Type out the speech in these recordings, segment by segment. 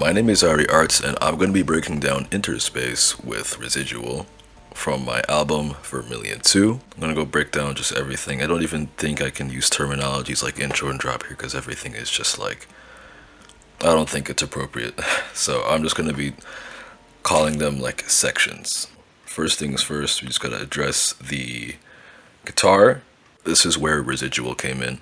My name is IrieArtz, and I'm going to be breaking down Interspace with Residual from my album Vermilion 2. I'm going to go break down just everything. I don't even think I can use terminologies like intro and drop here because everything is just like, I don't think it's appropriate. So I'm just going to be calling them like sections. First things first, we just got to address the guitar. This is where Residual came in.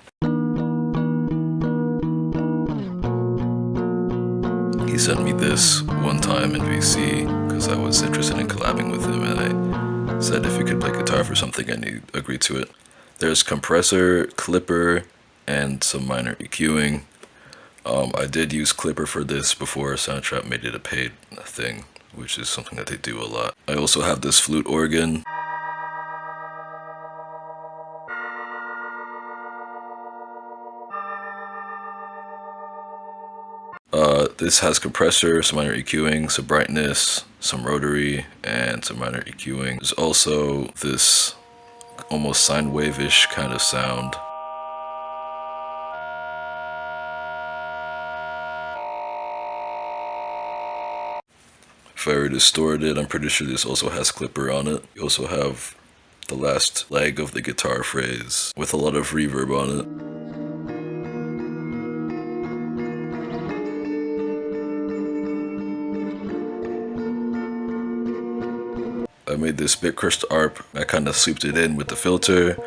He sent me this one time in VC because I was interested in collabing with him, and I said if he could play guitar for something, and he agreed to it. There's compressor, clipper, and some minor EQing. I did use clipper for this before Soundtrap made it a paid thing, which is something that they do a lot. I also have this flute organ. This has compressor, some minor EQing, some brightness, some rotary, and some minor EQing. There's also this almost sine wave-ish kind of sound. If I were to distort it, I'm pretty sure this also has clipper on it. You also have the last leg of the guitar phrase with a lot of reverb on it. I made this bit crushed ARP. I kind of swooped it in with the filter,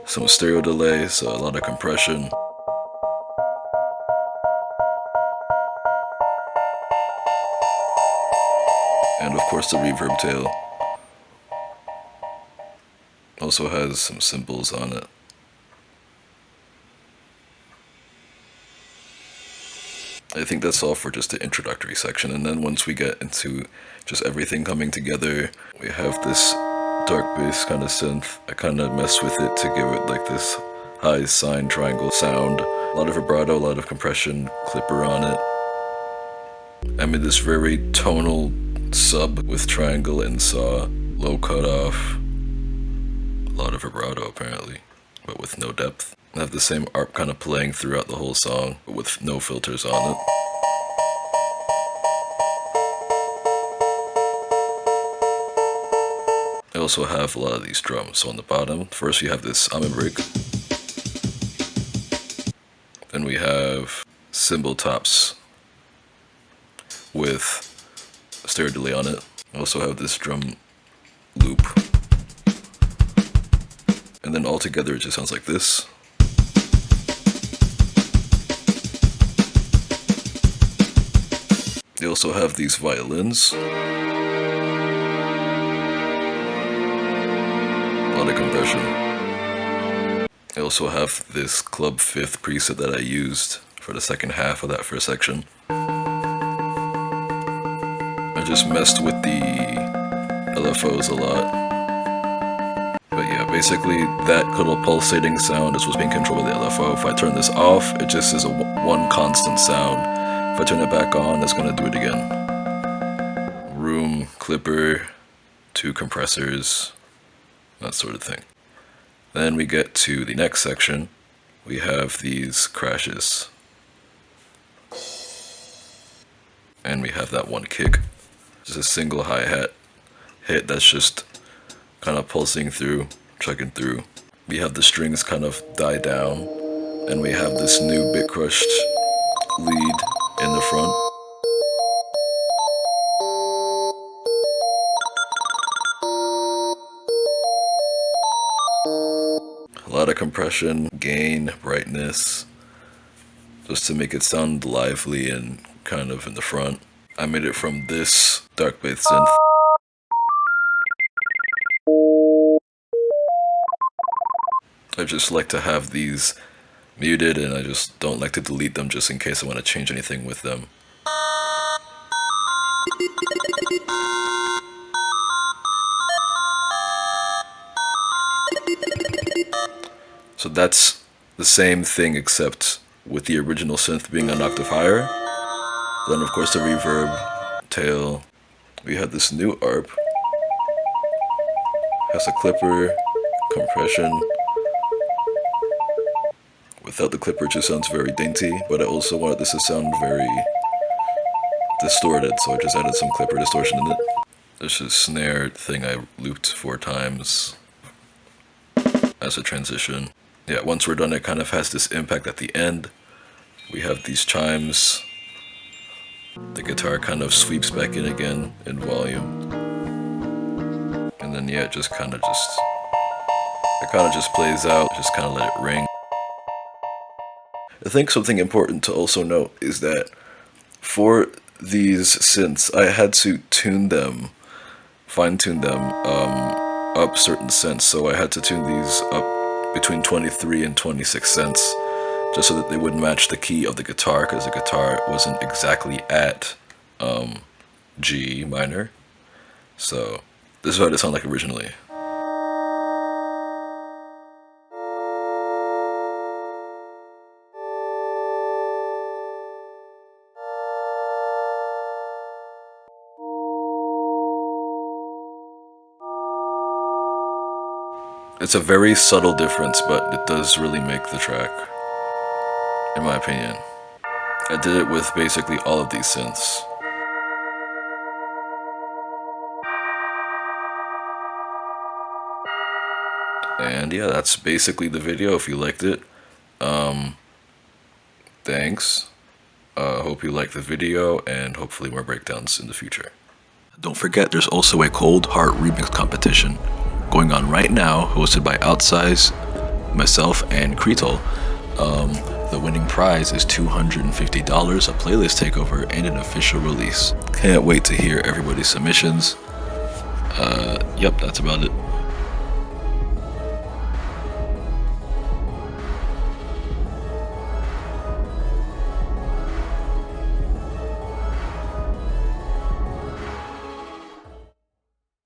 some stereo delay, so a lot of compression. And of course the reverb tail. Also has some cymbals on it. I think that's all for just the introductory section, and then once we get into just everything coming together, we have this dark bass kind of synth. I kind of messed with it to give it like this high sine triangle sound. A lot of vibrato, a lot of compression, clipper on it. I made this very tonal sub with triangle and saw, low cutoff, a lot of vibrato apparently, but with no depth. I have the same ARP kind of playing throughout the whole song, but with no filters on it. I also have a lot of these drums. So on the bottom, first we have this Amen break. Then we have cymbal tops with a stereo delay on it. I also have this drum loop. And then all together it just sounds like this. They also have these violins. A lot of compression. I also have this Club 5th preset that I used for the second half of that first section. I just messed with the LFOs a lot. But yeah, basically that little pulsating sound is what's being controlled by the LFO. If I turn this off, it just is a one constant sound. If I turn it back on, it's going to do it again. Room, clipper, 2 compressors, that sort of thing. Then we get to the next section. We have these crashes. And we have that one kick. Just a single hi-hat hit that's just kind of pulsing through, chugging through. We have the strings kind of die down. And we have this new bit crushed lead in the front. A lot of compression, gain, brightness, just to make it sound lively and kind of in the front. I made it from this dark bass synth. I just like to have these muted, and I just don't like to delete them just in case I want to change anything with them. So that's the same thing except with the original synth being an octave higher. Then of course the reverb, tail. We have this new ARP. Has a clipper, compression. Without the clipper, it just sounds very dainty, but I also wanted this to sound very distorted, so I just added some clipper distortion in it. There's this snare thing I looped 4 times as a transition. Yeah, once we're done, it kind of has this impact at the end. We have these chimes. The guitar kind of sweeps back in again in volume. And then yeah, it kind of just plays out, just kind of let it ring. I think something important to also note is that for these synths, I had to fine-tune them up certain cents. So I had to tune these up between 23 and 26 cents, just so that they would match the key of the guitar, because the guitar wasn't exactly at G minor. So this is what it sounded like originally. It's a very subtle difference, but it does really make the track, in my opinion. I did it with basically all of these synths. And yeah, that's basically the video. If you liked it, thanks. Hope you liked the video, and hopefully more breakdowns in the future. Don't forget, there's also a Cold Heart remix competition going on right now, hosted by Outsize, myself, and Cretal. The winning prize is $250, a playlist takeover, and an official release. Can't wait to hear everybody's submissions. Yep, that's about it.